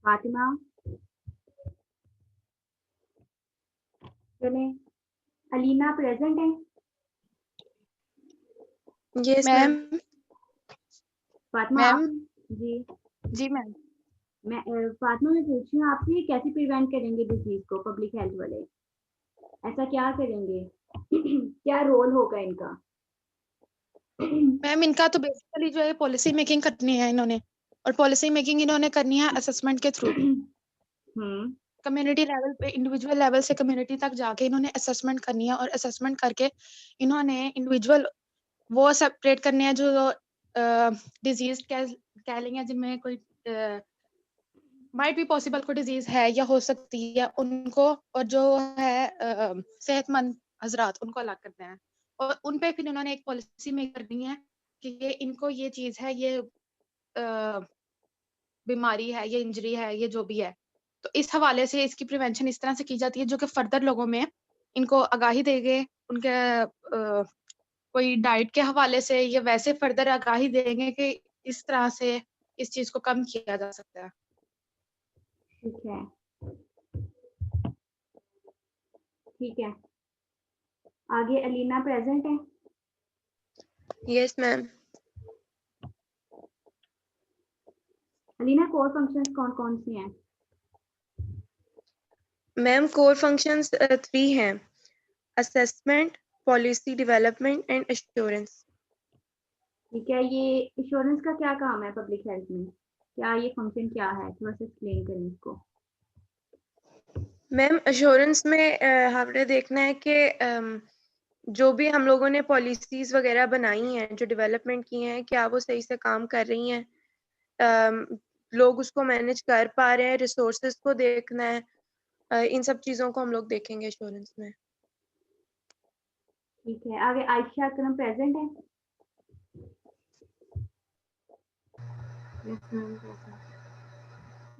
फातिमा, चले। अलीना प्रेजेंट है? Yes ma'am. Ma'am. Fatima ma'am. आप जी। जी मैम। फातिमा मैं पूछ रही हूँ आपसे कैसे प्रिवेंट करेंगे डिजीज को पब्लिक हेल्थ वाले, ऐसा क्या करेंगे? क्या रोल होगा इनका? मैम इनका तो बेसिकली जो है पॉलिसी मेकिंग करनी है इन्होंने, और पॉलिसी मेकिंग इन्होंने करनी है असेसमेंट के थ्रू। कम्युनिटी लेवल पे, इंडिविजुअल लेवल से कम्युनिटी तक जाके इन्होंने असेसमेंट करनी है, और असेसमेंट करके इन्होंने इंडिविजुअल वो सेपरेट करने हैं जो डिजीज कह लेंगे, जिनमें कोई माइट भी पॉसिबल कोई डिजीज है या हो सकती है उनको, और जो है सेहतमंद हजरात उनको अलग करते हैं, और उन पे फिर इन्होंने एक पॉलिसी मेक करनी है कि ये इनको ये चीज है, ये बीमारी है, ये इंजरी है, ये जो भी है। तो इस हवाले से इसकी प्रिवेंशन इस तरह से की जाती है जो कि फर्दर लोगों में इनको आगाही देंगे, उनके कोई डाइट के हवाले से या वैसे फर्दर आगाही देंगे कि इस तरह से इस चीज को कम किया जा सकता है। ठीक है, ठीक है। आगे अलीना प्रेजेंट है? Yes ma'am. Alina core functions कौन कौन सी हैं? मैम कोर फंक्शंस 3 हैं: assessment, policy development and assurance. ठीक है, ये इंश्योरेंस का क्या काम है पब्लिक हेल्थ में? क्या ये फंक्शन क्या है, थोड़ा सा एक्सप्लेन करें इसको। मैम एश्योरेंस में हमने देखना है कि जो भी हम लोगों ने पॉलिसीज वगैरह बनाई हैं, जो डेवलपमेंट की हैं, क्या वो सही से काम कर रही हैं, लोग उसको मैनेज कर पा रहे हैं, रिसोर्सेज को देखना है। इन सब चीज़ों को हम लोग देखेंगे एश्योरेंस में। ठीक है, आगे आयशा अकरम प्रेजेंट है?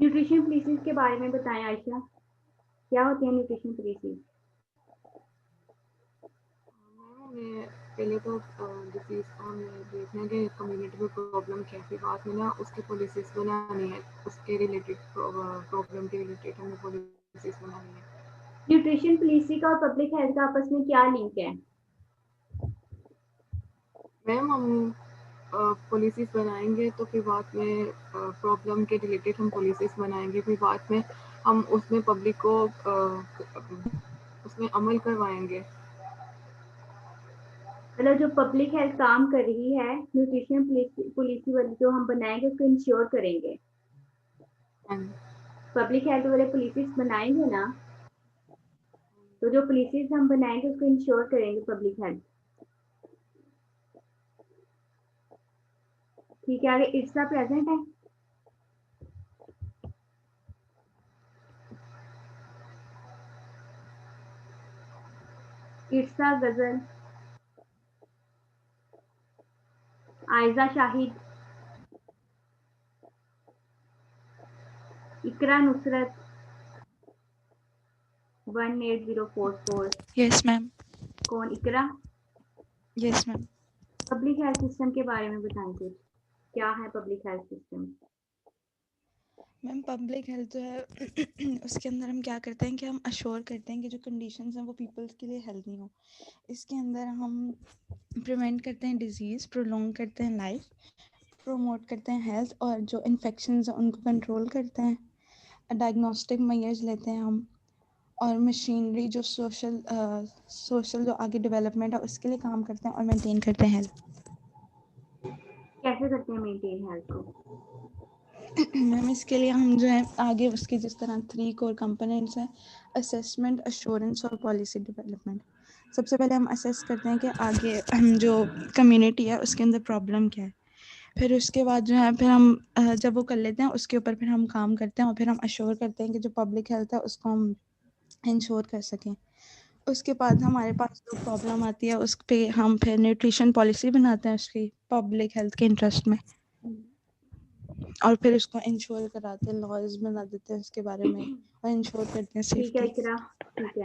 न्यूट्रिशन पॉलिसीज के बारे में बताएं आयशा, क्या होती है न्यूट्रिशन पॉलिसीज? हमें पहले तो डिजीज का हमें देखना है कि कम्युनिटी में प्रॉब्लम क्या है, बाद में ना उसकी पॉलिसीज बनानी है, उसके रिलेटेड प्रॉब्लम के रिलेटेड हमें पॉलिसीज बनानी है। न्यूट्रिशन पॉलिसी का और पब्लिक हेल्थ का आपस में क्या लिंक है? मैम हम पॉलिसीज बनाएंगे तो फिर बाद में प्रॉब्लम के रिलेटेड हम पॉलिसीज बनाएंगे, फिर बाद में हम उसमें पब्लिक को उसमें अमल करवाएंगे। मतलब जो पब्लिक हेल्थ काम कर रही है, न्यूट्रिशन पॉलिसी वाली जो हम बनाएंगे उसको इंश्योर करेंगे। पब्लिक हेल्थ वाले पॉलिसीज बनाएंगे ना, तो जो पॉलिसीज हम बनाएंगे उसको इंश्योर करेंगे पब्लिक हेल्थ। ठीक है, आगे इर्सा प्रेजेंट है? इर्सा गजल, आयजा शाहिद, इकरा नुसरत 18044। Yes ma'am. कौन Iqra? Yes ma'am. Public health system के बारे में बताएं कुछ, क्या है public health system? Ma'am public health जो है उसके अंदर हम क्या करते हैं कि हम अश्योर करते हैं कि जो कंडीशंस हैं वो पीपल्स के लिए हेल्दी हों। इसके अंदर हम प्रिवेंट करते हैं डिजीज़, प्रोलॉन्ग करते हैं लाइफ, प्रोमोट करते हैं हेल्थ, और जो इन्फेक्शंस हैं उनको कंट्रोल करते हैं। डायग्नोस्टिक मेजर्स लेते हैं हम, और मशीनरी जो सोशल जो आगे डेवलपमेंट है उसके लिए काम करते हैं और मेंटेन करते हैं हेल्थ। कैसे करते हैं मेंटेन हेल्थ को? मैम इसके लिए हम जो है आगे उसके जिस तरह 3 कोर कंपोनेंट्स हैं: असेसमेंट, एश्योरेंस और पॉलिसी डेवलपमेंट। सबसे पहले हम असेस करते हैं कि आगे हम जो कम्युनिटी है उसके अंदर प्रॉब्लम क्या है। फिर उसके बाद जो है फिर हम जब वो कर लेते हैं उसके ऊपर फिर हम काम करते हैं, और फिर हम अश्योर करते हैं कि जो पब्लिक हेल्थ है उसको हम इंश्योर कर सकें। उसके बाद हमारे पास जो प्रॉब्लम आती है उस पर हम फिर न्यूट्रिशन पॉलिसी बनाते हैं उसकी पब्लिक हेल्थ के इंटरेस्ट में, और फिर उसको इंश्योर कराते हैं, लॉज बना देते हैं उसके बारे में, और इंश्योर करते हैं ठीक है सेफ्टी। इकरा, ठीक है।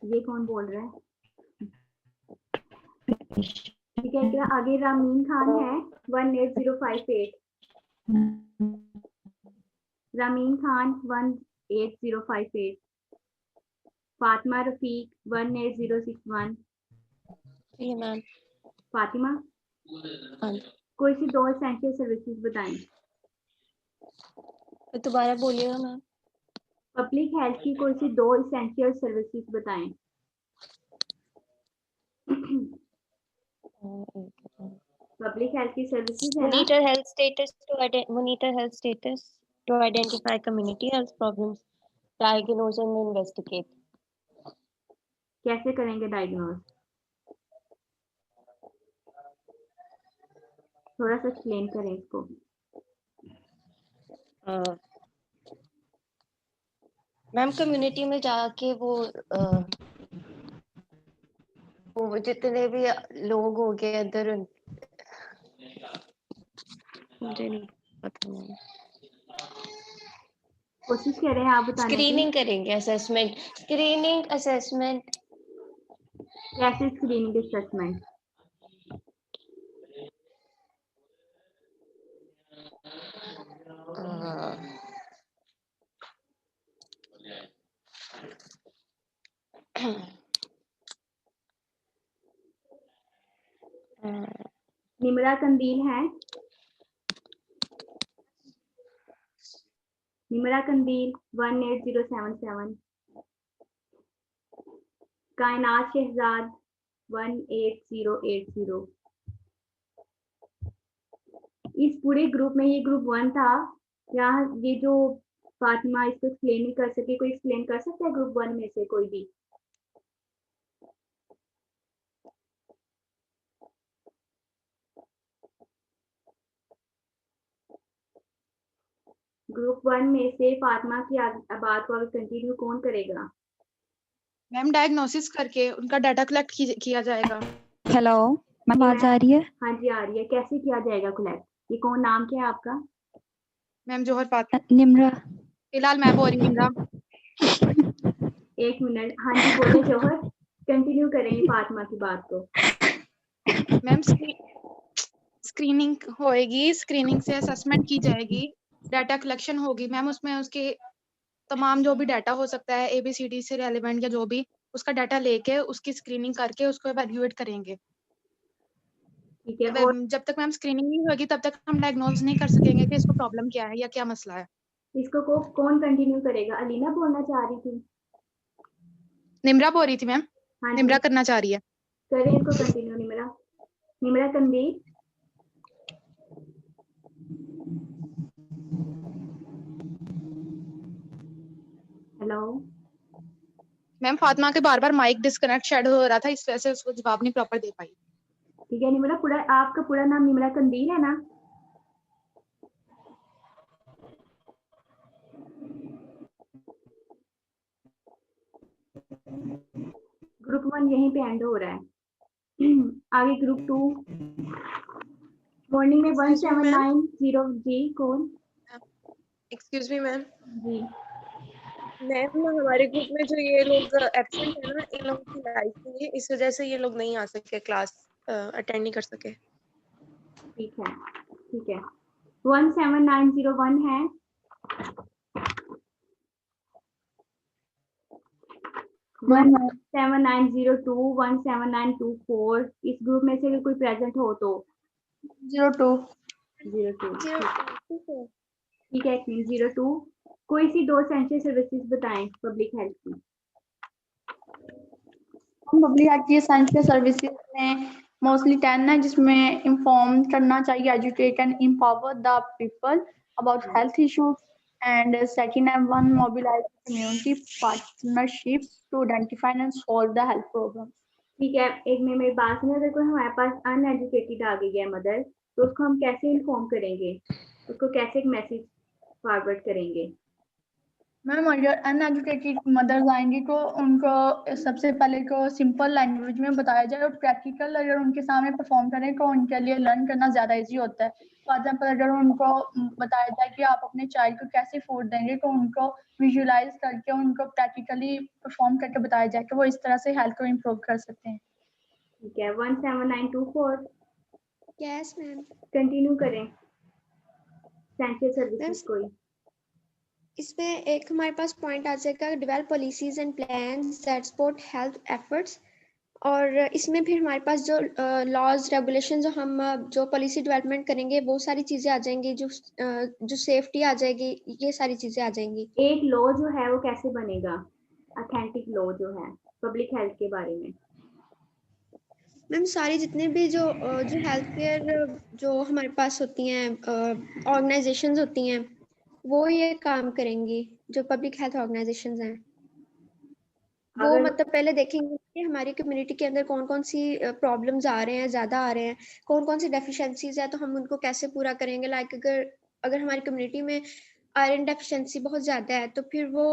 ये कौन बोल रहा है? ठीक है इकरा, आगे रामीन खान है 18058। Ramin Khan 18058, Fatima Rafiq 18061, जी मैम। फातिमा हाँ, कोई सी 2 एसेंशियल सर्विसेज बताएं। तो दोबारा बोलिएगा मैम। पब्लिक हेल्थ की कोई सी 2 एसेंशियल सर्विसेज बताएं। पब्लिक हेल्थ की सर्विसेज है ना। Monitor health status to identify community health problems, diagnose and investigate. कैसे करेंगे डायग्नोज, थोड़ा सा एक्सप्लेन करें इसको। मैम कम्युनिटी में जाके वो जितने भी लोग हो गए अंदर, मुझे नहीं पता मैम। कोशिश करें आप बताने की। स्क्रीनिंग करेंगे, असेसमेंट, स्क्रीनिंग असेसमेंट। कैसे स्क्रीनिंग असेसमेंट। निमरा कंदील है, निमरा कंदील 18077, कायनात शहजाद 18080। इस पूरे ग्रुप में ये ग्रुप 1 था। यहाँ ये जो फातिमा इसको एक्सप्लेन नहीं कर सके, कोई एक्सप्लेन कर सकता है ग्रुप 1 में से कोई भी। ग्रुप 1 में से फातिमा की बात को आगे कंटिन्यू कौन करेगा। मैम डायग्नोसिस करके उनका डाटा कलेक्ट किया जाएगा। हेलो मैम, आवाज आ रही है? हाँ जी आ रही है। कैसे किया जाएगा कलेक्ट, ये कौन, नाम क्या है आपका। मैम जोहर फातिमा। निमरा। फिलहाल मैं बोल रही हूँ निमरा। एक मिनट, हाँ जी बोले जोहर, कंटिन्यू करेंगे फातिमा की बात को। मैम स्क्रीनिंग होएगी, स्क्रीनिंग से असेसमेंट की जाएगी, डाटा कलेक्शन होगी मैम, उसमें उसके तमाम जो भी डाटा हो सकता है ABCD से रेलेवेंट या जो भी, उसका डाटा लेके उसकी स्क्रीनिंग करके उसको इवैल्यूएट करेंगे। ठीक है। और जब तक मैम स्क्रीनिंग नहीं होगी तब तक हम डायग्नोज नहीं कर सकेंगे कि इसको प्रॉब्लम क्या है या क्या मसला है। इसको कौन कंटिन्यू करेगा। अलीना बोलना चाह रही थी। निमरा बोल रही थी मैम। हाँ जी निमरा करना चाह रही है। करें इसको कंटिन्यू। निमरा, निमरा कंदील। हेलो मैम फातिमा के बार बार माइक डिस्कनेक्ट शेड हो रहा था, इस वजह से उसको जवाब नहीं प्रॉपर दे पाई। ठीक है निमरा, पूरा आपका पूरा नाम निमरा कंदील है ना। ग्रुप 1 यहीं पे एंड हो रहा है। आगे ग्रुप 2 मॉर्निंग में 179 जी कौन। Excuse me ma'am. जी मैम हमारे ग्रुप में जो ये लोग एब्सेंट है ना, इन लोगों की लाइफ नहीं है, इस वजह से ये लोग नहीं आ सके, क्लास अटेंड नहीं कर सके। ठीक है ठीक है। 17901 है, 17902, 17924। इस ग्रुप में से अगर कोई प्रेजेंट हो तो 02। ठीक है। 02 कोई सी 2 एसेंशियल सर्विसेज बताएं पब्लिक हेल्थ की। पब्लिक हेल्थ की एसेंशियल सर्विसेज में मोस्टली 10 है, जिसमें इंफॉर्म करना चाहिए, educate and empower the people about health issues, and second है 1 mobilise community partnership to identify and solve the health problem. ठीक है, एक में मेरी बात सुनो, अगर कोई हमारे पास अनएजुकेटेड आ गई है मदर, तो उसको हम कैसे इन्फॉर्म करेंगे, उसको कैसे एक मैसेज फॉरवर्ड करेंगे। मैम अगर अनएजुकेटेड मदर्स आएंगी तो उनको सबसे पहले तो सिंपल लैंग्वेज में बताया जाए, और प्रैक्टिकल अगर उनके सामने परफॉर्म करें तो उनके लिए लर्न करना ज़्यादा इजी होता है। फॉर एग्जाम्पल अगर उनको बताया जाए कि आप अपने चाइल्ड को कैसे फूड देंगे, तो उनको विजुलाइज करके उनको प्रैक्टिकली परफॉर्म करके बताया जाए, तो वो इस तरह से हेल्थ को इम्प्रूव कर सकते हैं। ठीक है। 17924 यस मैम। कंटिन्यू करें एसेंशियल सर्विसेज कोई। इसमें एक हमारे पास पॉइंट आ जाएगा develop policies and plans that support health efforts, और इसमें फिर हमारे पास जो लॉज रेगुलेशन जो हम जो पॉलिसी डेवलपमेंट करेंगे वो सारी चीजें आ जाएंगी, जो सेफ्टी आ जाएगी, ये सारी चीजें आ जाएंगी। एक लॉ जो है वो कैसे बनेगा, ऑथेंटिक लॉ जो है पब्लिक हेल्थ के बारे में? मैम सारी जितने भी जो हेल्थ केयर जो हमारे पास होती हैं ऑर्गेनाइजेशंस होती हैं वो ये काम करेंगी, जो पब्लिक हेल्थ ऑर्गेनाइजेशंस हैं वो अगर मतलब पहले देखेंगे कि हमारी कम्युनिटी के अंदर कौन कौन सी प्रॉब्लम्स आ रहे हैं, ज्यादा आ रहे हैं, कौन कौन सी डेफिशिएंसीज है, तो हम उनको कैसे पूरा करेंगे। लाइक अगर हमारी कम्युनिटी में आयरन डेफिशिएंसी बहुत ज्यादा है तो फिर वो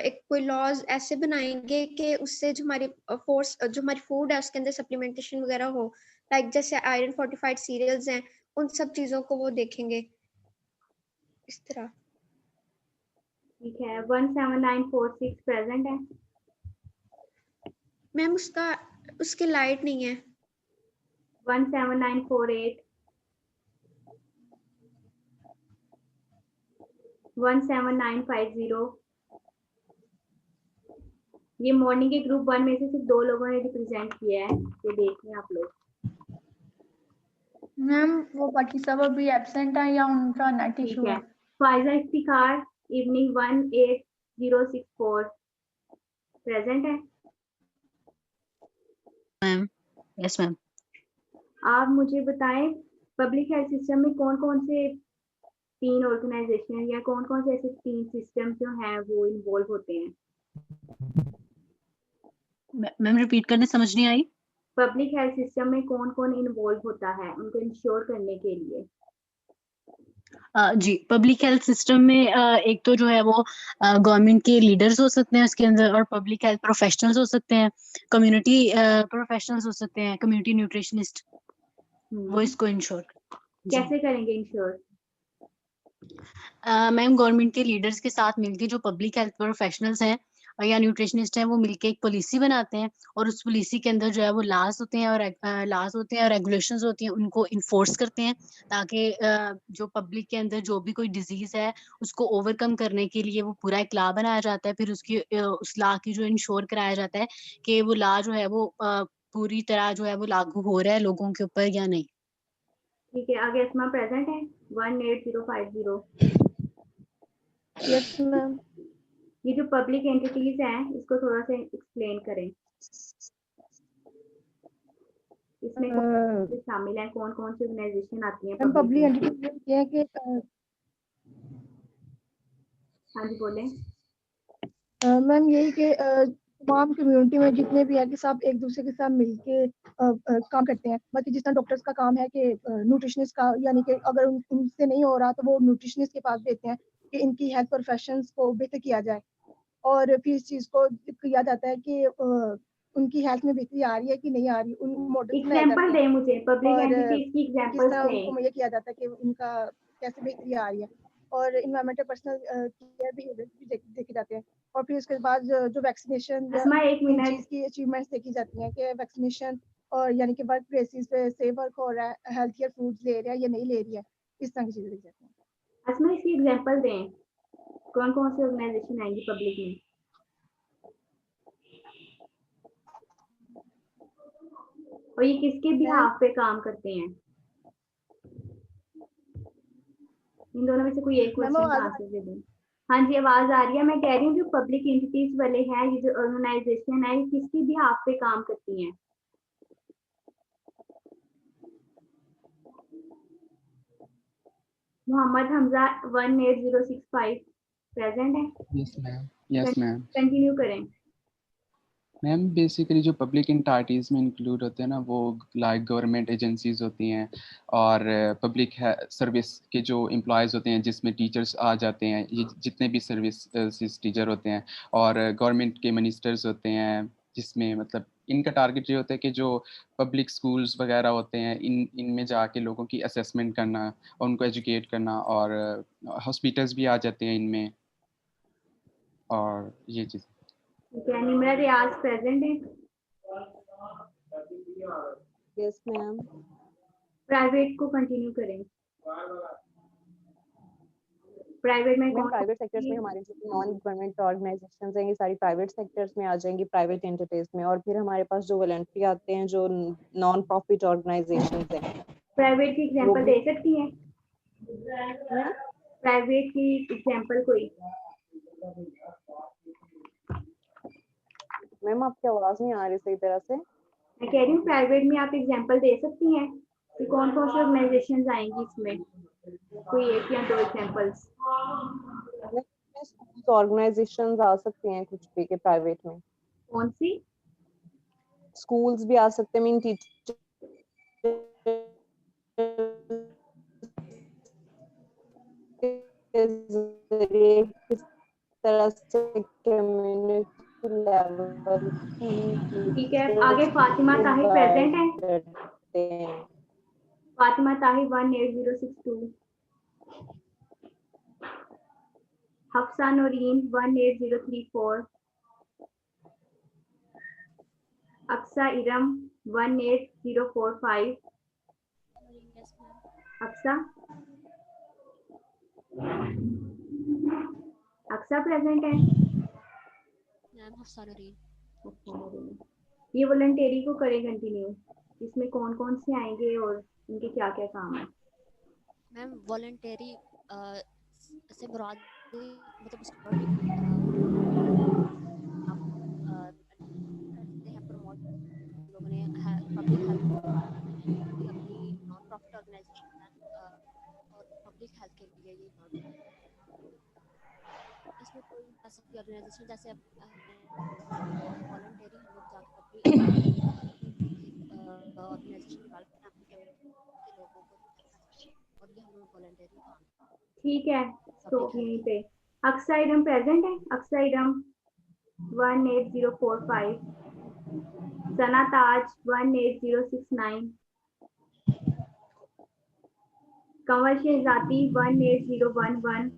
एक कोई लॉज ऐसे बनाएंगे कि उससे जो हमारी जो हमारी फूड है उसके अंदर सप्लीमेंटेशन वगैरह हो, लाइक जैसे आयरन फोर्टिफाइड सीरियल्स हैं, उन सब चीजों को वो देखेंगे इस तरह। ठीक है, 17946 प्रेजेंट है? मैम उसके लाइट नहीं है। 17948, 17950। ये मॉर्निंग के ग्रुप 1 में से सिर्फ 2 लोगों ने रिप्रेजेंट किया है, ये देख लें आप लोग। मैम वो बाकी सब अभी एब्सेंट है या उनका नेट ठीक इशू है, है? फाइजा इफ्तिखार इवनिंग 18064 प्रेजेंट है? Ma'am yes ma'am. आप मुझे बताएं पब्लिक हेल्थ सिस्टम में कौन कौन से 3 ऑर्गेनाइजेशन या कौन कौन से ऐसे 3 सिस्टम जो हैं वो इन्वॉल्व होते हैं? मैम रिपीट करने, समझ नहीं आई। पब्लिक हेल्थ सिस्टम में कौन कौन इन्वॉल्व होता है उनको इंश्योर करने के लिए? जी, पब्लिक हेल्थ सिस्टम में एक तो जो है वो गवर्नमेंट के लीडर्स हो सकते हैं उसके अंदर, और पब्लिक हेल्थ प्रोफेशनल्स हो सकते हैं, कम्युनिटी प्रोफेशनल्स हो सकते हैं, कम्युनिटी न्यूट्रिशनिस्ट, वो इसको इंश्योर। कैसे करेंगे इंश्योर? मैम गवर्नमेंट के लीडर्स के साथ मिलकर जो पब्लिक हेल्थ प्रोफेशनल्स हैं या न्यूट्रिशनिस्ट हैं वो मिलके एक पॉलिसी बनाते हैं, और उस पॉलिसी के अंदर जो है वो लॉज होते हैं और रेगुलेशंस होती हैं, उनको इन्फोर्स करते हैं, ताकि जो पब्लिक के अंदर जो भी कोई डिजीज है उसको ओवरकम करने के लिए वो पूरा एक लॉ बनाया जाता है। फिर उसकी उस लॉ की जो इंश्योर कराया जाता है कि वो लॉ जो है वो पूरी तरह जो है वो लागू हो रहा है लोगों के ऊपर या नहीं। ठीक है, आगे अस्मा प्रेजेंट है 18050। Yes ma'am. ये जो पब्लिक एंटिटीज हैं इसको थोड़ा सा एक्सप्लेन करें, इसमें कौन से शामिल हैं, कौन कौन सी ऑर्गेनाइजेशन आती हैं मैम पब्लिक पब्लिक? एंटिटी ये है कि हाँ जी बोलें। मैम यही कि तमाम कम्युनिटी में जितने भी है कि सब एक दूसरे के साथ मिलके काम करते हैं। बाकी जिस तरह डॉक्टर्स का काम है कि न्यूट्रिशनिस्ट का, यानी कि अगर उनसे नहीं हो रहा तो वो न्यूट्रिशनिस्ट के पास देते हैं कि इनकी हेल्थ प्रोफेशंस को बेहतर किया जाए, और फिर इस चीज़ को किया जाता है कि उनकी हेल्थ में बेहतरी आ रही है कि नहीं आ रही, उन मॉडल्स बनाए जाते एग्जांपल हैं, दें मुझे पब्लिक और एंटिटीज की किस एग्जांपल्स तरह दें। उनको मुहैया किया जाता है कि उनका कैसे बेहतरी आ रही है, और इन्वायरमेंटल पर्सनल केयर बिहेवियर भी देखे जाते हैं। और फिर उसके बाद जो वैक्सीनेशन या अस्मा एक इन मिनट। चीज़ की अचीवमेंट्स देखी जाती हैं कि वैक्सीनेशन और यानी कि वर्क प्लेसेस पे सेफ वर्क हो रहा है, हेल्थ केयर फूड्स ले रहा है या नहीं ले रही है, इस तरह की चीज़ें देखी जाती हैं। अस्मा इसकी एग्जांपल दें, कौन कौन सी ऑर्गेनाइजेशन आएंगी पब्लिक में? और ये किसके बिहाफ पे काम करते हैं? इन दोनों में से कोई एक क्वेश्चन का आंसर दे दें। हाँ जी आवाज आ रही है। मैं कह रही हूँ जो पब्लिक एंटिटीज वाले हैं, ये जो ऑर्गेनाइजेशन है, ये किसकी बिहाफ पे काम करती हैं? मोहम्मद हमजा 18065 प्रेजेंट है? Yes ma'am. Yes ma'am. Continue करें। मैम बेसिकली जो पब्लिक एंटिटीज में इंक्लूड होते हैं ना, वो लाइक गवर्नमेंट एजेंसीज होती हैं, और पब्लिक सर्विस के जो एम्प्लॉयज़ होते हैं जिसमें टीचर्स आ जाते हैं, ये जितने भी सर्विस टीचर होते हैं, और गवर्नमेंट के मिनिस्टर्स होते हैं, जिसमें मतलब इनका टारगेट ये होता है कि जो पब्लिक स्कूल्स वगैरह होते हैं इनमें जाके लोगों की असेसमेंट करना, उनको एजुकेट करना, और हॉस्पिटल्स भी आ जाते हैं इनमें, और ये चीज़। ठीक है, निम्रा रियाज प्रेजेंट है? Yes ma'am. प्राइवेट को कंटिन्यू करें। प्राइवेट में मैम कौन प्राइवेट सेक्टर्स में हमारे जो नॉन गवर्नमेंट ऑर्गेनाइजेशंस हैं ये सारी प्राइवेट सेक्टर्स में आ जाएंगी, प्राइवेट एंटिटीज में। और फिर हमारे पास जो वॉलंटरी आते हैं जो नॉन प्रॉफिट ऑर्गेनाइजेशंस हैं प्राइवेट की वो एग्जांपल भी। दे सकती हैं? मैम प्राइवेट की एग्जांपल कोई? मैम आपकी आवाज नहीं आ रही सही तरह से। मैं कह रही हूँ प्राइवेट में आप एग्जांपल दे सकती हैं कि कौन कौन सी ऑर्गेनाइजेशंस आएंगी इसमें, कोई एक या दो एग्जांपल्स? ऑर्गेनाइजेशंस आ सकती हैं कुछ भी के प्राइवेट में। कौन सी? स्कूल्स भी आ सकते हैं, मीन टीचर किस तरह से कम्युनिटी लेवल ठीक है, आगे फातिमा ताहिर प्रेजेंट है? करते हैं। फातिमा ताहिर 18062, हफ्सा नूरीन 18034, अक्सा इरम 18045। अक्सा प्रेजेंट है? ये वॉलंटियरी को करें कंटिन्यू, इसमें कौन कौन से आएंगे और इनके क्या क्या काम है? मैम वॉलंटियरी से मुराद मतलब उसका बॉडी आप करते हैं प्रमोट लोगों ने पब्लिक हेल्थ कोई अपनी नॉन प्रॉफिट ऑर्गेनाइजेशन है और पब्लिक हेल्थ के लिए ये इसमें कोई ऐसा ऑर्गेनाइजेशन जैसे वॉलंटियरी हम लोग जाकर अपनी ऑर्गेनाइजेशन डेवलप करना अपनी कम्युनिटी के लोगों को और ये हम लोग वॉलंटियरी काम। ठीक है, तो यहीं पे अक्सा इरम प्रेजेंट है? अक्सा इरम 18045, सना ताज 18069, कंवर शहजादी 18011।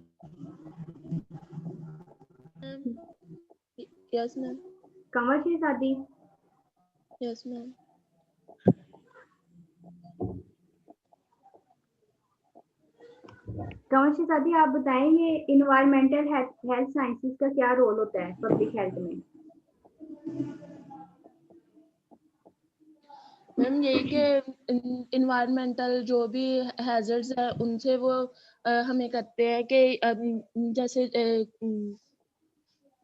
Yes ma'am. कंवर शहजादी? Yes ma'am. कंवर शहजादी आप बताएंगे इन्वायरमेंटल हेल्थ साइंसेस का क्या रोल होता है पब्लिक हेल्थ में? मैम यही कि इन्वायरमेंटल जो भी हैजर्ड्स है उनसे वो हमें करते हैं कि जैसे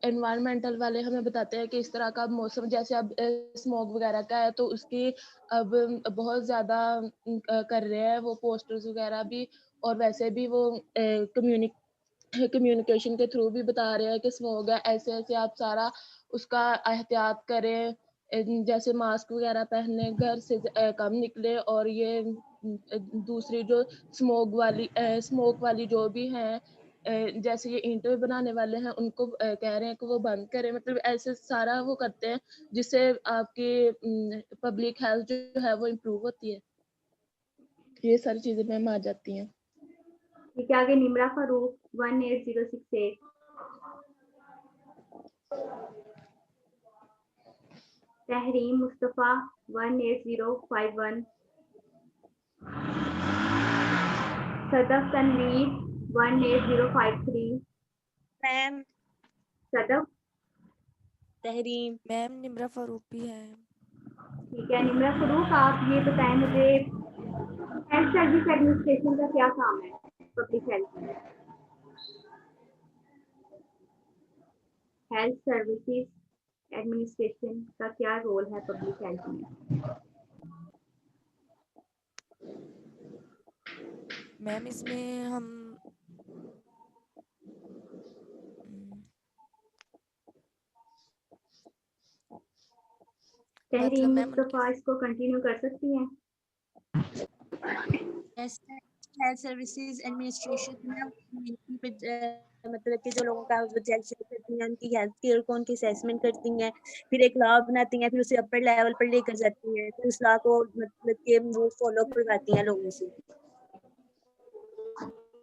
एनवायरमेंटल वाले हमें बताते हैं कि इस तरह का मौसम जैसे अब स्मोक वगैरह का है तो उसकी अब बहुत ज़्यादा कर रहे हैं वो पोस्टर्स वगैरह भी, और वैसे भी वो कम्युनिकेशन के थ्रू भी बता रहे हैं कि स्मोक है, ऐसे ऐसे आप सारा उसका एहतियात करें, जैसे मास्क वगैरह पहने, घर से कम निकले, और ये दूसरी जो स्मोक वाली जो भी हैं जैसे ये ईंटें बनाने वाले हैं उनको कह रहे हैं कि वो बंद करें, मतलब ऐसे सारा वो करते हैं जिससे आपकी पब्लिक हेल्थ जो है वो इम्प्रूव होती है। ये सारी चीजें मैम आ जाती हैं। ठीक है, आगे निमरा फारूक 18068, तहरीम मुस्तफा 18051, सदफ तनवीर 18053। मैम सदफ? तहरीम मैम निमरा फारूक भी है। ठीक है, निमरा फारूक आप ये बताएं मुझे हेल्थ सर्विस एडमिनिस्ट्रेशन का क्या काम है पब्लिक हेल्थ में? हेल्थ सर्विसेज एडमिनिस्ट्रेशन का क्या रोल है पब्लिक हेल्थ में? मैम इसमें हम तहरीम मुस्तफा इसको कंटिन्यू कर सकती हैं? हेल्थ सर्विसेज एडमिनिस्ट्रेशन में मतलब कि जो लोगों का करती हैं उनकी हेल्थ केयर को उनकी असेसमेंट करती हैं, फिर एक लॉ बनाती हैं, फिर उसे अपर लेवल पर लेकर जाती हैं, फिर उस लॉ को मतलब कि वो फॉलो करवाती हैं लोगों से।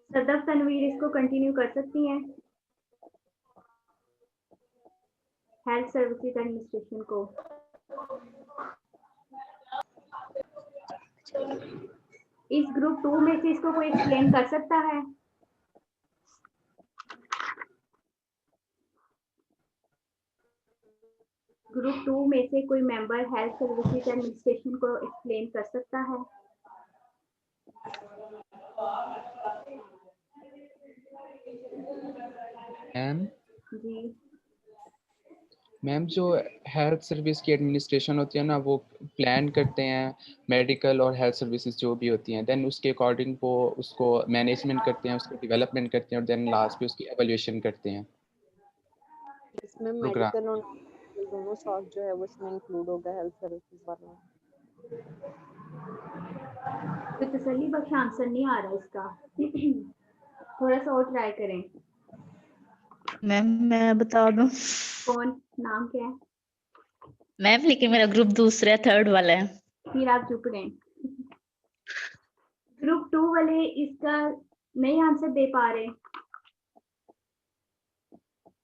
सदफ तनवीर इसको कंटिन्यू कर सकती हैं हेल्थ सर्विसेज एडमिनिस्ट्रेशन को? इस ग्रुप 2 में से इसको कोई एक्सप्लेन कर सकता है? ग्रुप 2 में से कोई मेंबर हेल्थ सर्विसेज एडमिनिस्ट्रेशन को एक्सप्लेन कर सकता है? मैम जी मैम जो हेल्थ सर्विस की एडमिनिस्ट्रेशन होती है ना, वो प्लान करते हैं मेडिकल और हेल्थ सर्विसेज जो भी होती हैं, देन उसके अकॉर्डिंग वो उसको मैनेजमेंट करते हैं, उसको डेवलपमेंट करते हैं, और देन लास्ट पे उसकी एवेल्यूएशन करते हैं इसमें प्रोग्राम। मेडिकल और non-medical दोनों स्टॉक जो है वो इसमें इंक्लूड होगा हेल्थ सर्विसेज वाला। कोई तसल्ली बख्श आंसर नहीं आ रहा इसका। थोड़ा सा और ट्राई करें। मैम मैं बता दूं? कौन, नाम क्या है? मैम लेकिन मेरा ग्रुप दूसरा थर्ड वाला है। फिर आप चुप रहें। ग्रुप 2 वाले इसका नहीं आंसर दे पा रहे।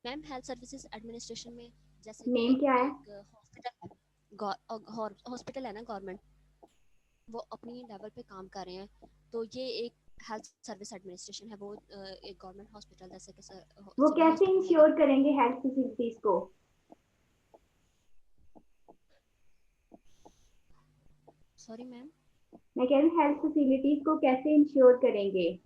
मैम हेल्थ सर्विसेज एडमिनिस्ट्रेशन में जैसे नेम क्या है? हॉस्पिटल है ना गवर्नमेंट, वो अपनी लेवल पे काम कर रहे हैं, तो ये एक हेल्थ सर्विस एडमिनिस्ट्रेशन है, वो एक गवर्नमेंट हॉस्पिटल जैसे कि वो कैसे इंश्योर करेंगे हेल्थ फैसिलिटीज को? सॉरी मैम, मैं कह रही हूँ हेल्थ फैसिलिटीज को कैसे इंश्योर करेंगे?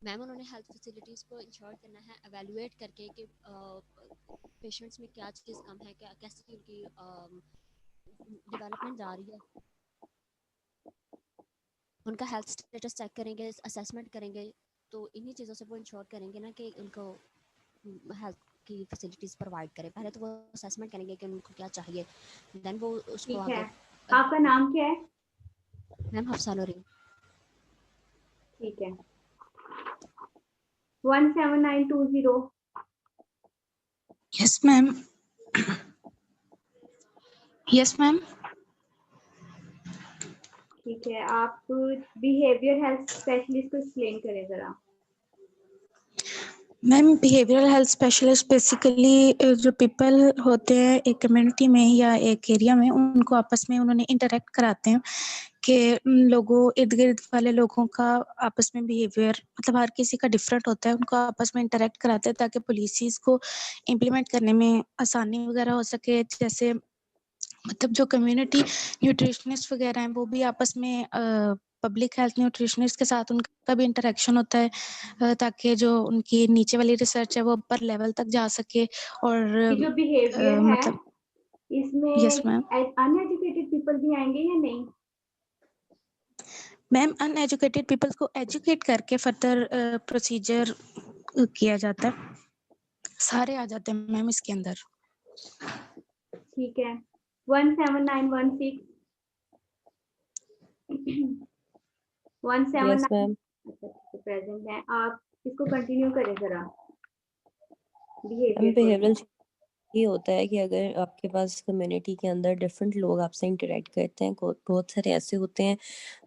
मैम उन्होंने हेल्थ फैसिलिटीज को इंश्योर करना है एवेलुएट करके कि पेशेंट्स में क्या चीज़ कम है, क्या कैसी उनकी डेवलपमेंट जा रही है, उनका हेल्थ स्टेटस चेक करेंगे, असेसमेंट करेंगे, तो इन्हीं चीज़ों से वो इंश्योर करेंगे ना कि उनको हेल्थ की फैसिलिटीज़ प्रोवाइड करें। पहले तो वो असेसमेंट करेंगे कि उनको क्या चाहिए, देन वो उसको ठीक है। आगे। आपका नाम क्या है? मैम हफ्सा नूरीन। ठीक है। 17920। Yes ma'am. Yes ma'am. ठीक है, आप बिहेवियर हेल्थ स्पेशलिस्ट को एक्सप्लेन करें जरा। Ma'am behavioural health specialist basically जो पीपल होते हैं एक कम्युनिटी में या एक एरिया में, उनको आपस में उन्होंने इंटरेक्ट कराते हैं कि लोगों इर्द गिर्द वाले लोगों का आपस में बिहेवियर मतलब हर किसी का डिफरेंट होता है, उनको आपस में इंटरेक्ट कराते हैं ताकि पॉलिसीज को इम्प्लीमेंट करने में आसानी वगैरह हो सके। जैसे मतलब जो कम्युनिटी न्यूट्रिशनिस्ट वगैरह हैं वो भी आपस में पब्लिक हेल्थ न्यूट्रिशनिस्ट के साथ उनका भी इंटरेक्शन होता है ताकि जो उनकी नीचे वाली रिसर्च है वो ऊपर लेवल तक जा सके। और ये जो बिहेवियर है मतलब इसमें यस मैम। अनएजुकेटेड पीपल भी आएंगे या नहीं? मैम अनएजुकेटेड पीपल्स को एजुकेट करके फर्दर प्रोसीजर किया जाता है, सारे आ जाते हैं मैम इसके अंदर। ठीक है। 17916। 179 यस मैम। प्रेजेंट है, आप इसको कंटिन्यू करें जरा। मैम बिहेवियरल ये होता है कि अगर आपके पास कम्युनिटी के अंदर डिफरेंट लोग आपसे इंटरेक्ट करते हैं, बहुत सारे ऐसे होते हैं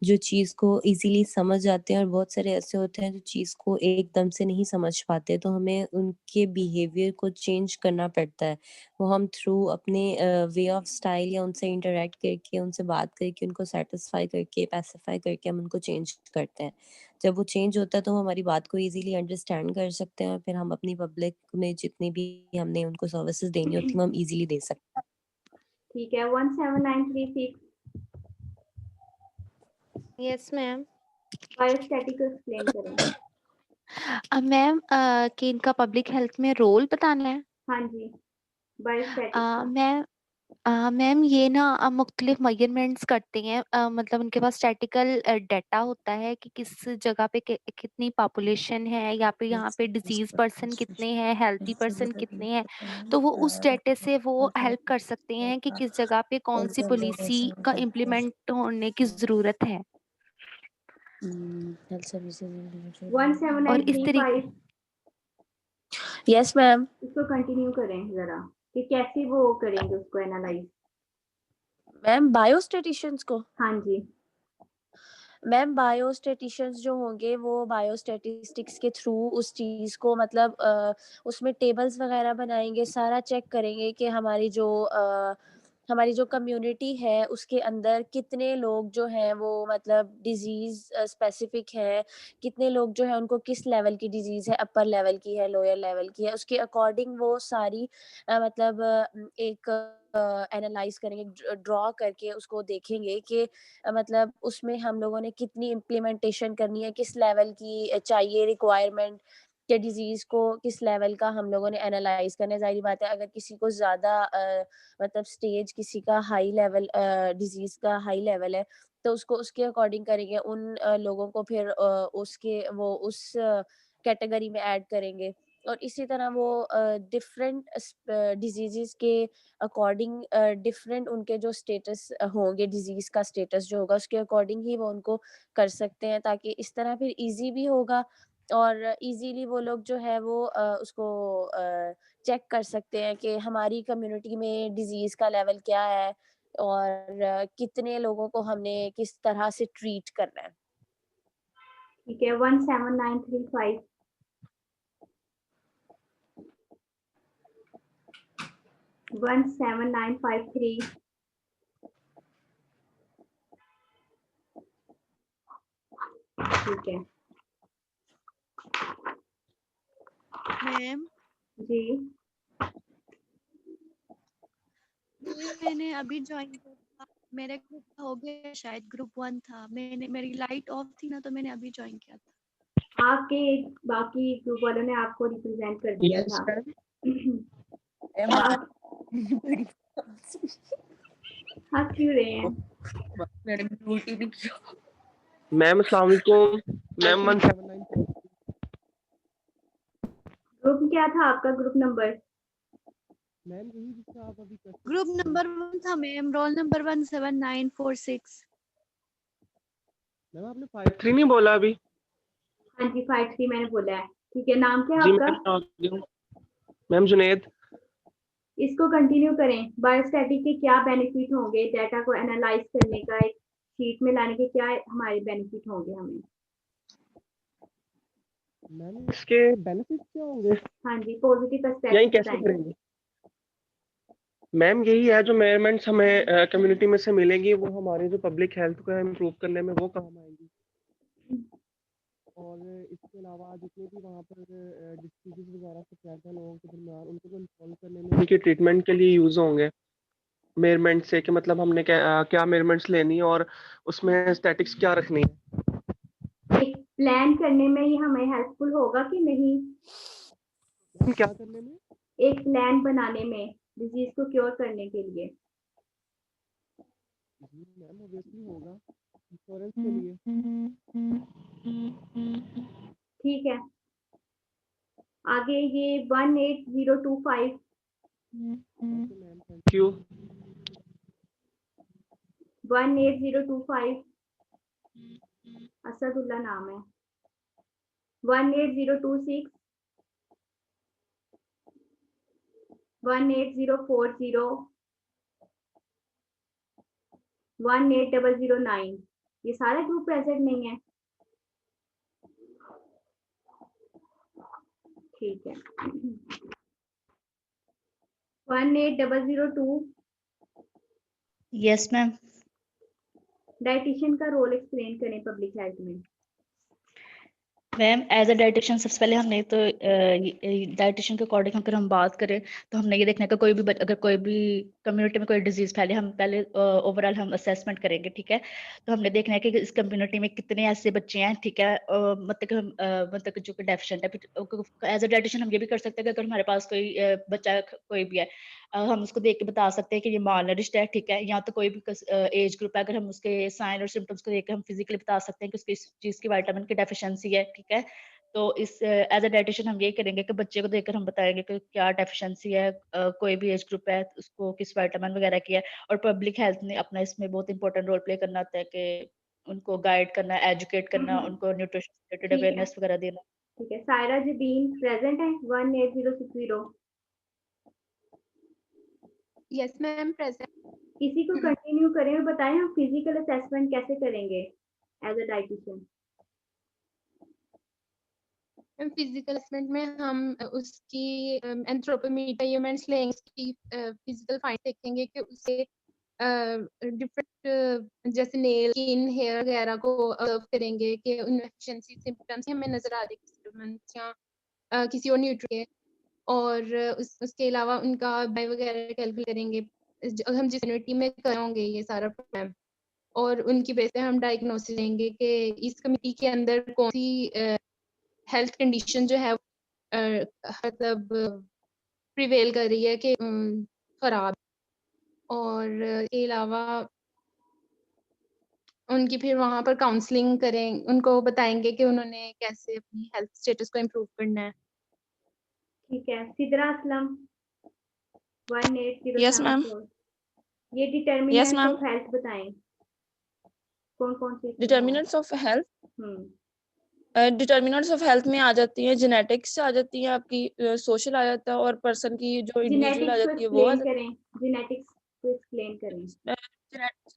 जो चीज़ को इजीली समझ जाते हैं और बहुत सारे ऐसे होते हैं जो चीज़ को एकदम से नहीं समझ पाते, तो हमें उनके बिहेवियर को चेंज करना पड़ता है। वो हम थ्रू अपने वे ऑफ स्टाइल या उनसे इंटरेक्ट करके, उनसे बात करके, उनको सेटिस्फाई करके, पैसिफाई करके हम उनको चेंज करते हैं। जब वो चेंज होता है तो हम हमारी बात को इजीली अंडरस्टैंड कर सकते हैं और फिर हम अपनी पब्लिक में जितनी भी हमने उनको सर्विसेज देनी होती है वो हम इजीली दे सकते हैं। ठीक है। 17936। Yes ma'am. बायोस्टैटिक एक्सप्लेन करें। मैम कि इनका पब्लिक हेल्थ में रोल बताना है। हाँ जी, बायोस्टैटिक। मैम मैम ये ना मुख्तलिफ मेजरमेंट्स करते हैं, मतलब उनके पास स्टैटिकल डाटा होता है कि किस जगह पे कितनी पॉपुलेशन है, या फिर यहाँ पे डिजीज पर्सन कितने हैं, हेल्थी पर्सन कितने हैं, तो वो उस डाटे से वो हेल्प कर सकते हैं कि किस जगह पे कौन सी पॉलिसी का इम्प्लीमेंट होने की ज़रूरत है। हेल्थ सर्विसेज और इस तरीके 17935। Yes ma'am. इसको कंटिन्यू करें जरा कि कैसे वो करेंगे उसको एनालाइज। मैम बायोस्टैटिशियंस को? हाँ जी मैम बायोस्टैटिशियंस जो होंगे वो बायोस्टैटिस्टिक्स के थ्रू उस चीज़ को मतलब उसमें टेबल्स वगैरह बनाएंगे, सारा चेक करेंगे कि हमारी जो हमारी जो कम्युनिटी है उसके अंदर कितने लोग जो हैं वो मतलब डिजीज स्पेसिफिक है, कितने लोग जो है उनको किस लेवल की डिजीज है, अपर लेवल की है, लोअर लेवल की है, उसके अकॉर्डिंग वो सारी मतलब एक एनालाइज करेंगे, ड्रॉ करके उसको देखेंगे कि मतलब उसमें हम लोगों ने कितनी इम्प्लीमेंटेशन करनी है, किस लेवल की चाहिए रिक्वायरमेंट, के डिजीज को किस लेवल का हम लोगों ने एनालाइज करना है। जाहिर बात है अगर किसी को ज्यादा मतलब स्टेज किसी का हाई लेवल डिजीज का हाई लेवल है तो उसको उसके अकॉर्डिंग करेंगे, उन लोगों को फिर उसके वो उस कैटेगरी में ऐड करेंगे और इसी तरह वो डिफरेंट डिजीजेस के अकॉर्डिंग डिफरेंट उनके जो स्टेटस होंगे, डिजीज का स्टेटस जो होगा उसके अकॉर्डिंग ही वो उनको कर सकते हैं, ताकि इस तरह फिर इजी भी होगा और इजीली वो लोग जो है वो उसको चेक कर सकते हैं कि हमारी कम्युनिटी में डिजीज का लेवल क्या है और कितने लोगों को हमने किस तरह से ट्रीट करना है। ठीक है, 17935 17953 ठीक है मैम जी। मैंने अभी ज्वाइन किया, मेरा ग्रुप हो गया शायद, ग्रुप 1 था, मैंने मेरी लाइट ऑफ थी ना तो मैंने अभी ज्वाइन किया था। आपके बाकी ग्रुप वालों ने आपको रिप्रेजेंट कर दिया Yes, था। ma'am. हंस क्यों रहे हैं? मैम अस्सलाम वालेकुम। मैम 179 ग्रुप क्या था आपका, ग्रुप नंबर? मैम यही जिसका आप अभी ग्रुप नंबर 1 था मैम, रोल नंबर 17946। मैम आपने 53 नहीं बोला अभी? हाँ जी 53 मैंने बोला है। ठीक है, नाम क्या है जी आपका? मैम आ गया हूँ। मैम जुनैद। इसको कंटिन्यू करें। बायोस्टैटिक के क्या बेनिफिट होंगे, डाटा को एनालाइज करने का एक शीट में लाने के क्या हमारे बेनिफिट होंगे हमें? मैम इसके बेनिफिट क्या होंगे? हाँ जी, पॉजिटिव यही एस्पेक्ट कैसे बताएंगे। करेंगे? मैम यही है, जो मेजरमेंट्स हमें कम्युनिटी में से मिलेंगी वो हमारे जो पब्लिक हेल्थ को इम्प्रूव करने में वो काम आएंगी और इसके अलावा जितने भी वहाँ पर डिसीजेज वगैरह शिकायत है लोगों के दरमियान उनको कंट्रोल करने में उनकी ट्रीटमेंट के लिए यूज होंगे मेजरमेंट से, कि मतलब हमने क्या मेजरमेंट्स लेनी है और उसमें स्टैटिक्स क्या रखनी है। एक प्लान करने में ये हमें हेल्पफुल होगा कि नहीं? क्या करने में? एक प्लान बनाने में डिजीज को क्योर करने के लिए। जी मैम ऑब्वियसली होगा, इंश्योरेंस के लिए। ठीक है, आगे ये 18025 मैम थैंक यू। 18025 असदुल्ला नाम है। 18026 18040 18009 ये सारे ग्रुप प्रेजेंट नहीं है। ठीक है 18002 यस मैम। डाइटिशियन का रोल एक्सप्लेन करें पब्लिक हेल्थ में। मैम एज अ डाइटिशियन सबसे पहले हमने तो डाइटिशियन के अकॉर्डिंग अगर हम बात करें तो हमने ये देखना है कि कोई भी अगर कोई भी कम्युनिटी में कोई डिजीज फैले, हम पहले ओवरऑल हम असेसमेंट करेंगे, ठीक है। तो हमने देखना है कि इस कम्युनिटी में कितने ऐसे बच्चे हैं, ठीक है, मतलब कि हम मतलब कि जो कि डेफिशिएंट है। फिर एज अ डाइटिशियन हम ये भी कर सकते हैं कि अगर हमारे पास कोई बच्चा कोई भी है, हम उसको देख के बता सकते हैं कि ये मालनरिश्ड है, ठीक है, या तो कोई भी एज ग्रुप है, अगर हम उसके साइन और सिम्टम्स को देख के हम फिजिकली बता सकते हैं कि उसकी इस चीज की विटामिन की डेफिशिएंसी है, ठीक है। तो इस एज अ डाइटिशियन हम ये करेंगे कि बच्चे को देखकर हम बताएंगे कि क्या डेफिशिएंसी है, कोई भी एज ग्रुप है उसको किस विटामिन वगैरह की है। और पब्लिक हेल्थ ने अपना इसमें बहुत इंपॉर्टेंट रोल प्ले करना होता है कि उनको गाइड करना, एजुकेट करना, उनको न्यूट्रिशन रिलेटेड ठीक है, अवेयरनेस वगैरह देना। ठीक है। सायरा जबीन प्रेजेंट है 18060। Yes ma'am present. इसी को कंटिन्यू करें और बताएं हम फिजिकल असेसमेंट कैसे करेंगे as a dietitian. Physical assessment में हम उसकी एंथ्रोपोमेट्रियमेंट्स लेंगे, उसकी फिजिकल फाइंड देखेंगे कि उसे डिफरेंट जैसे नेल, स्किन, हेयर वगैरह को ऑब्जर्व करेंगे कि उन एफिशिएंसी सिम्टम्स हमें नजर आ रहे हैं या किसी और न्यूट्री के, और उसके अलावा उनका बाय वगैरह कैलकुलेट करेंगे। हम जिस यूनिटी में कर होंगे ये सारा प्रोग्राम, और उनकी बेस पे हम डायग्नोसिस देंगे कि इस कमिटी के अंदर कौन सी हेल्थ कंडीशन जो है मतलब प्रिवेल कर रही है कि खराब, और इसके अलावा उनकी फिर वहाँ पर काउंसलिंग करें, उनको बताएंगे कि उन्होंने कैसे अपनी हेल्थ स्टेटस को इम्प्रूव करना है। ठीक है, सिदरा असलम यस मैम। 18074, ये डिटर्मिनेंट्स ऑफ हेल्थ बताएं, कौन कौन से determinants of health, hmm determinants of health में आ जाती है जेनेटिक्स आ जाती है, आपकी सोशल आ जाता है, और पर्सन की जो इंडिविजुअल आ जेनेटिक्स को जाती है वो आ एक्सप्लेन जाती करें, जेनेटिक्स को एक्सप्लेन करें।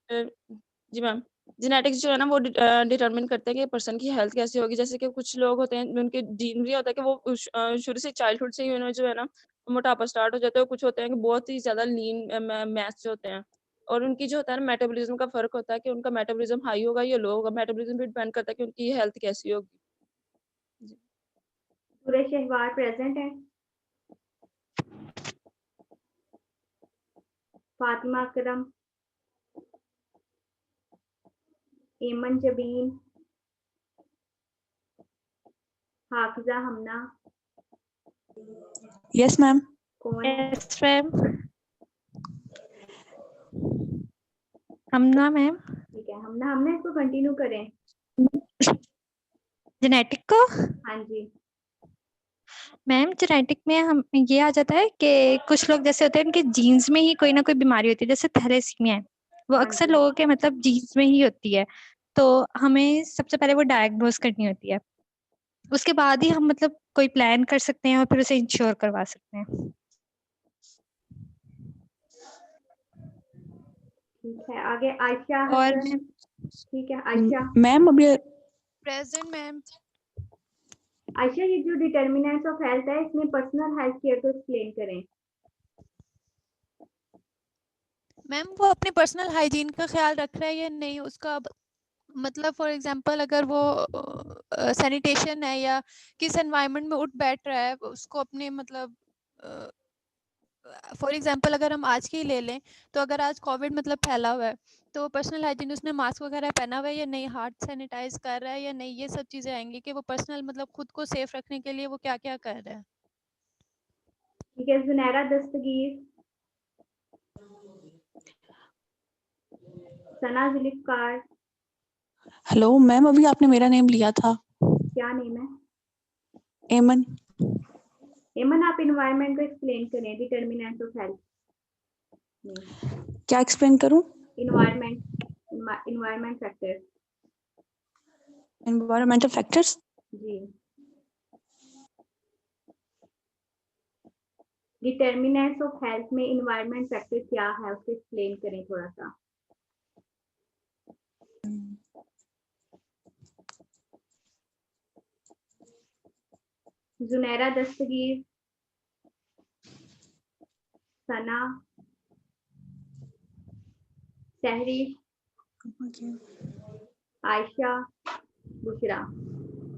है। जी मैम, जेनेटिक्स जो है ना वो डिटरमिन करते हैं कि पर्सन की हेल्थ कैसी होगी। जैसे कि कुछ लोग होते हैं उनके जीन भी होता है कि वो शुरू से चाइल्डहुड से ही उन्हें जो है ना मोटापा स्टार्ट हो जाता है। कुछ होते हैं कि बहुत ही ज्यादा लीन मैथ्स होते हैं, और उनकी जो होता है ना मेटाबॉलिज्म का फर्क होता है कि उनका मेटाबॉलिज्म हाई होगा या लो होगा। मेटाबॉलिज्म भी डिपेंड करता है कि उनकी हेल्थ कैसी होगी। सूरज शहवार प्रेजेंट है, फातिमा अकरम, एमन जबीन, हाफिजा हमना, यस मैम। कौन है? Yes ma'am. हमना मैम। ठीक है, हमने इसको कंटिन्यू करें। जेनेटिक को? हाँ जी मैम, जेनेटिक में हम ये आ जाता है कि कुछ लोग जैसे होते हैं उनके जीन्स में ही कोई ना कोई बीमारी होती है, जैसे थैलेसीमिया है, वो अक्सर लोगों के मतलब जीन्स में ही होती है। तो हमें सबसे पहले वो डायग्नोज करनी होती है, उसके बाद ही हम मतलब कोई प्लान कर सकते हैं और फिर उसे इंश्योर करवा सकते हैं। ठीक है, आगे आयशा और हसन। ठीक है आयशा। मैम अभी प्रेजेंट मैम। आयशा, ये जो डिटर्मिनेंट्स ऑफ हेल्थ है इसमें पर्सनल हेल्थ केयर को एक्सप्लेन करें। मैम, वो अपने पर्सनल हाइजीन का ख्याल रख रहा है या नहीं, उसका मतलब फॉर एग्जांपल अगर वो सैनिटेशन है या किस एनवायरनमेंट में उठ बैठ रहा है, उसको अपने मतलब फॉर एग्जांपल अगर हम आज की ले लें तो अगर आज कोविड मतलब फैला हुआ है तो पर्सनल हाइजीन उसने मास्क वगैरह पहना हुआ है या नहीं, हाथ सैनिटाइज कर रहा है या नहीं, ये सब चीजें आएंगी कि वो पर्सनल मतलब खुद को सेफ रखने के लिए वो क्या क्या कर रहा है। ठीक है, जुनैरा दस्तगीर, सना जुल्फकार। हेलो मैम, अभी आपने मेरा नेम लिया था। क्या नेम है? एमन। एमन, आप एनवायरनमेंट को एक्सप्लेन करें, डिटर्मिनेंट्स ऑफ हेल्थ। क्या एक्सप्लेन करूं? Environment factors. Environmental factors. जी, डिटर्मिनेंट्स ऑफ हेल्थ में एनवायरनमेंट फैक्टर क्या है उसको एक्सप्लेन करें थोड़ा सा। जुनैरा दस्तगीर, सना, सहरी, आयशा, बुशरा।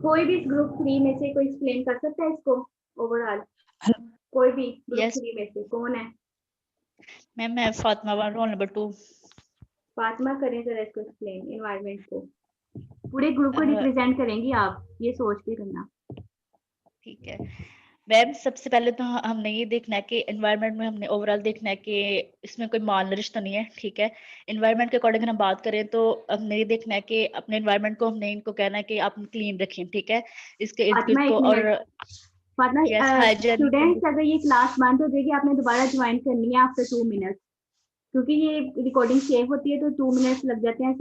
कोई भी इस ग्रुप 3 में से कोई एक्सप्लेन कर सकता है इसको ओवरऑल? कोई भी ग्रुप 3 में से कौन है? मैम मैं फातिमा, रोल नंबर 2। फातिमा, करें जरा इसको एक्सप्लेन, एनवायरनमेंट को। पूरे ग्रुप को रिप्रेजेंट करेंगी आप, ये सोच के करना। ठीक है मैम, सबसे पहले तो हमने ये देखना है कि एनवायरनमेंट में हमने ओवरऑल देखना है कि इसमें कोई माल नरिश तो नहीं है। ठीक है, एनवायरनमेंट के अकॉर्डिंग हम बात करें तो हमने ये देखना है कि अपने एनवायरनमेंट को हमने इनको कहना है कि आप क्लीन रखें। ठीक है, इसके इर्द गिर्द को, और स्टूडेंट्स अगर ये क्लास बंद हो जाएगी आपने दोबारा ज्वाइन करनी है आफ्टर 2 मिनट्स, क्योंकि ये रिकॉर्डिंग सेव होती है तो 2 मिनट्स लग जाते हैं।